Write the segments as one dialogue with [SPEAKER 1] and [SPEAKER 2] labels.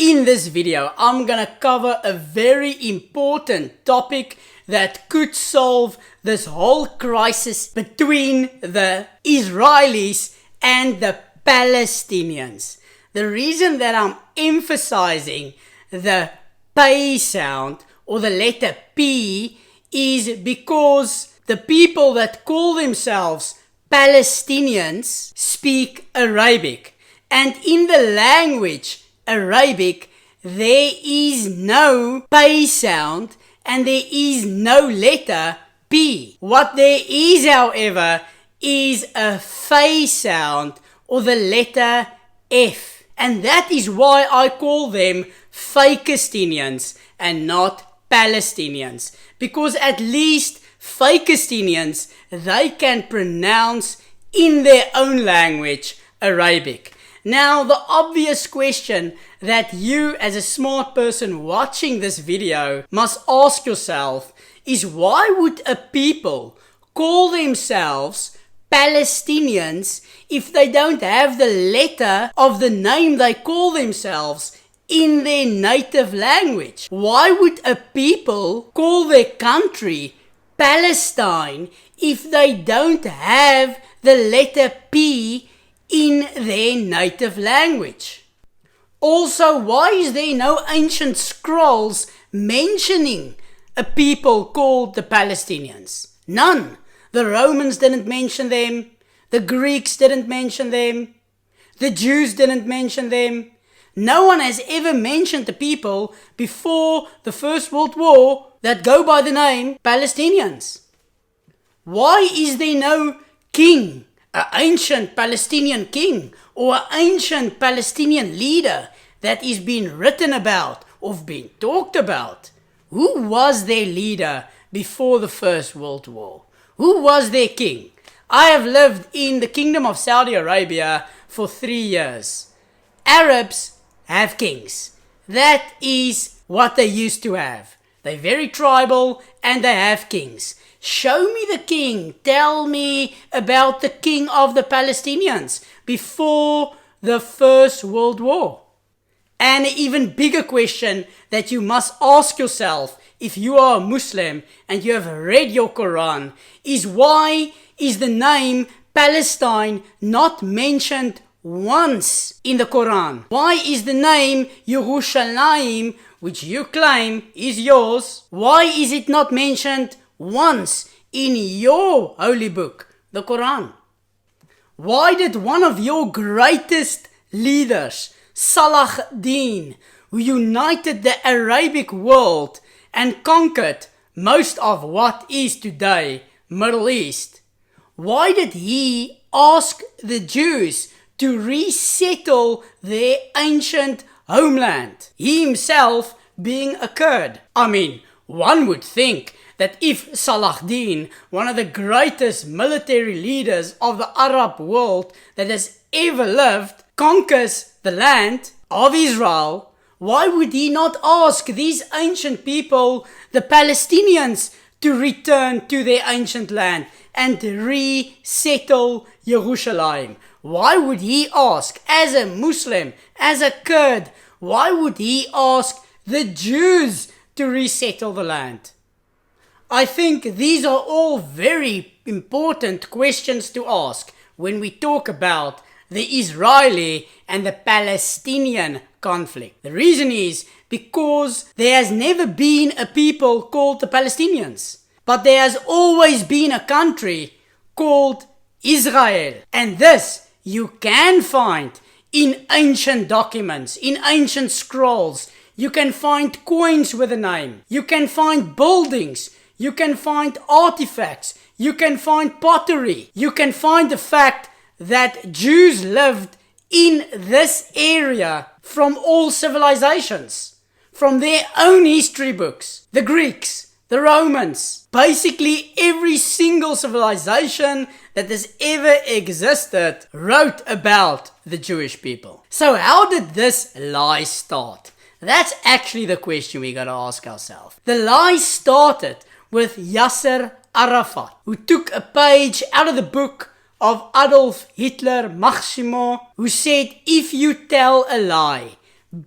[SPEAKER 1] In this video, I'm gonna cover a very important topic that could solve this whole crisis between the Israelis and the Palestinians. The reason that I'm emphasizing the P sound or the letter P is because the people that call themselves Palestinians speak Arabic, and in the language Arabic there is no P sound and there is no letter P. What there is, however, is a F sound or the letter F, and that is why I call them Fakestinians and not Palestinians, because at least Fakestinians, they can pronounce in their own language Arabic. Now, the obvious question that you as a smart person watching this video must ask yourself is, why would a people call themselves Palestinians if they don't have the letter of the name they call themselves in their native language? Why would a people call their country Palestine if they don't have the letter P in their native language? Also, why is there no ancient scrolls mentioning a people called the Palestinians? None. The Romans didn't mention them. The Greeks didn't mention them. The Jews didn't mention them. No one has ever mentioned the people before the First World War that go by the name Palestinians. Why is there no king, an ancient Palestinian king, or an ancient Palestinian leader that is being written about or being talked about? Who was their leader before the First World War? Who was their king? I have lived in the Kingdom of Saudi Arabia for 3 years. Arabs have kings. That is what they used to have. They're very tribal and they have kings. Show me the king. Tell me about the king of the Palestinians before the First World War. And an even bigger question that you must ask yourself if you are a Muslim and you have read your Quran is, why is the name Palestine not mentioned once in the Quran? Why is the name Yerushalayim, which you claim is yours, why is it not mentioned once in your holy book, the Quran? Why did one of your greatest leaders, Saladin, who united the Arabic world and conquered most of what is today Middle East, why did he ask the Jews to resettle their ancient homeland, he himself being a Kurd? I mean, one would think that if Saladin, one of the greatest military leaders of the Arab world that has ever lived, conquers the land of Israel, why would he not ask these ancient people, the Palestinians, to return to their ancient land and resettle Jerusalem? Why would he ask, as a Muslim, as a Kurd, why would he ask the Jews to resettle the land? I think these are all very important questions to ask when we talk about the Israeli and the Palestinian conflict. The reason is because there has never been a people called the Palestinians, but there has always been a country called Israel. And this you can find in ancient documents, in ancient scrolls. You can find coins with a name. You can find buildings. You can find artifacts. You can find pottery. You can find the fact that Jews lived in this area from all civilizations, from their own history books. The Greeks, the Romans, basically every single civilization that has ever existed wrote about the Jewish people. So how did this lie start? That's actually the question we gotta ask ourselves. The lie started with Yasser Arafat, who took a page out of the book of Adolf Hitler Maximo, who said, if you tell a lie,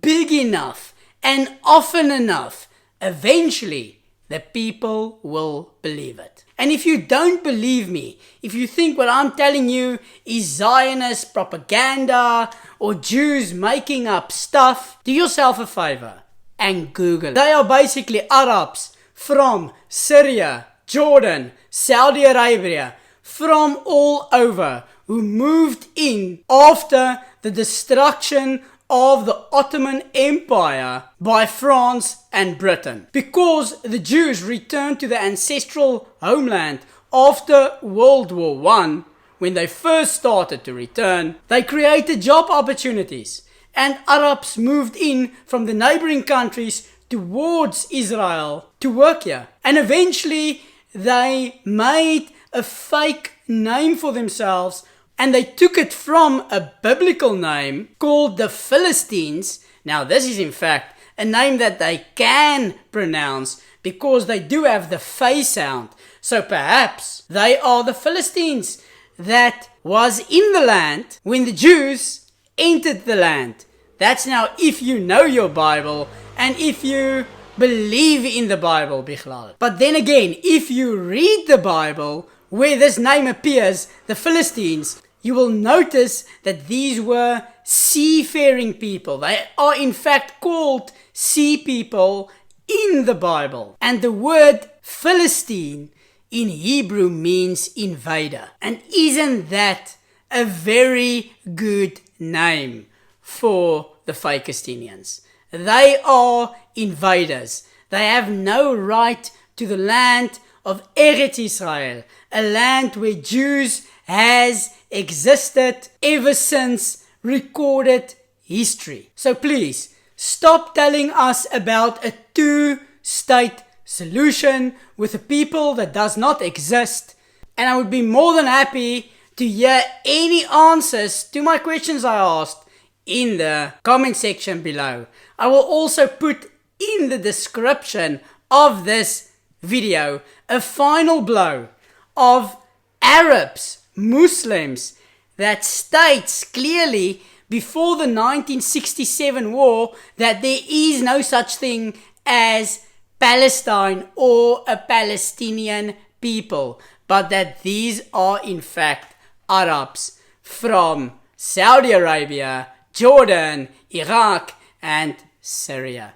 [SPEAKER 1] big enough and often enough, eventually the people will believe it. And if you don't believe me, if you think what I'm telling you is Zionist propaganda or Jews making up stuff, do yourself a favor and Google. They are basically Arabs from Syria, Jordan, Saudi Arabia, from all over, who moved in after the destruction of the Ottoman Empire by France and Britain. Because the Jews returned to their ancestral homeland after World War I, when they first started to return, they created job opportunities, and Arabs moved in from the neighboring countries towards Israel to work here. And eventually they made a fake name for themselves, and they took it from a biblical name called the Philistines. Now this is in fact a name that they can pronounce because they do have the F sound. So perhaps they are the Philistines that was in the land when the Jews entered the land. That's now if you know your Bible and if you believe in the Bible, Bichlal. But then again, if you read the Bible where this name appears, the Philistines, you will notice that these were seafaring people. They are in fact called sea people in the Bible. And the word Philistine in Hebrew means invader. And isn't that a very good name for the Fakestinians? They are invaders. They have no right to the land of Eretz Israel, a land where Jews has existed ever since recorded history. So please, stop telling us about a two-state solution with a people that does not exist. And I would be more than happy to hear any answers to my questions I asked in the comment section below. I will also put in the description of this video a final blow of Arabs, Muslims, that states clearly before the 1967 war that there is no such thing as Palestine or a Palestinian people, but that these are in fact Arabs from Saudi Arabia, Jordan, Iraq and Syria.